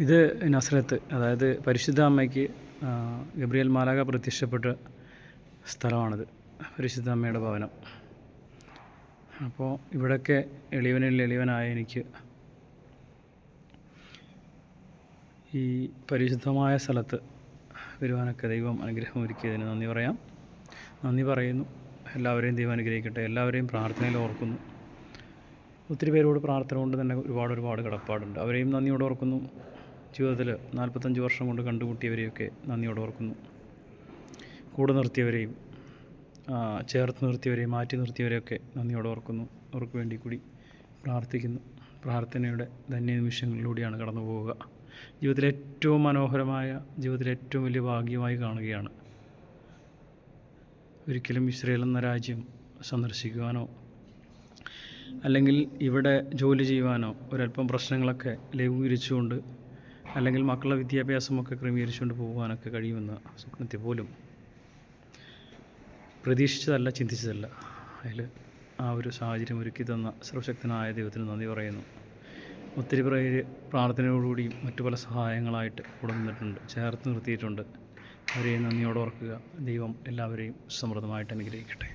ഇത് നസ്രത്ത്, അതായത് പരിശുദ്ധ അമ്മയ്ക്ക് ഗബ്രിയേൽ മാലാഖ പ്രത്യക്ഷപ്പെട്ട സ്ഥലമാണിത്, പരിശുദ്ധ അമ്മയുടെ ഭവനം. അപ്പോൾ ഇവിടെയൊക്കെ എളിയവനിൽ എളിയവനായ എനിക്ക് ഈ പരിശുദ്ധമായ സ്ഥലത്ത് വരുവാനൊക്കെ ദൈവം അനുഗ്രഹം ഒരുക്കിയതിന് നന്ദി പറയുന്നു. എല്ലാവരെയും ദൈവം അനുഗ്രഹിക്കട്ടെ. എല്ലാവരെയും പ്രാർത്ഥനയിൽ ഓർക്കുന്നു. ഒത്തിരി പേരോട് പ്രാർത്ഥന കൊണ്ട് തന്നെ ഒരുപാട് കടപ്പാടുണ്ട്. അവരെയും നന്ദിയോടെ ഓർക്കുന്നു. ജീവിതത്തിൽ 45 വർഷം കൊണ്ട് കണ്ടുമുട്ടിയവരെയൊക്കെ നന്ദിയോടെ ഓർക്കുന്നു. കൂടെ നിർത്തിയവരെയും ചേർത്ത് നിർത്തിയവരെയും മാറ്റി നിർത്തിയവരെയൊക്കെ നന്ദിയോടെ ഓർക്കുന്നു. അവർക്ക് വേണ്ടി കൂടി പ്രാർത്ഥിക്കുന്നു. പ്രാർത്ഥനയുടെ ധന്യ നിമിഷങ്ങളിലൂടെയാണ് കടന്നു പോവുക. ജീവിതത്തിലെ ഏറ്റവും മനോഹരമായ, ജീവിതത്തിലെ ഏറ്റവും വലിയ ഭാഗ്യമായി കാണുകയാണ്. ഒരിക്കലും ഇസ്രയേൽ എന്ന രാജ്യം സന്ദർശിക്കുവാനോ അല്ലെങ്കിൽ ഇവിടെ ജോലി ചെയ്യുവാനോ ഒരല്പം പ്രശ്നങ്ങളൊക്കെ ലഘൂകരിച്ചുകൊണ്ട് അല്ലെങ്കിൽ മക്കളുടെ വിദ്യാഭ്യാസമൊക്കെ ക്രമീകരിച്ചുകൊണ്ട് പോകുവാനൊക്കെ കഴിയുമെന്ന സ്വപ്നത്തിൽ പോലും പ്രതീക്ഷിച്ചതല്ല, ചിന്തിച്ചതല്ല. അതിൽ ആ ഒരു സാഹചര്യം ഒരുക്കി തന്ന സർവശക്തനായ ദൈവത്തിന് നന്ദി പറയുന്നു. ഒത്തിരി പേര് പ്രാർത്ഥനയോടുകൂടിയും മറ്റു പല സഹായങ്ങളായിട്ട് കൂടെ നിന്നിട്ടുണ്ട്, ചേർത്ത് നിർത്തിയിട്ടുണ്ട്. അവരെയും നന്ദിയോടെ ഓർക്കുക. ദൈവം എല്ലാവരെയും സമൃദ്ധമായിട്ട് അനുഗ്രഹിക്കട്ടെ.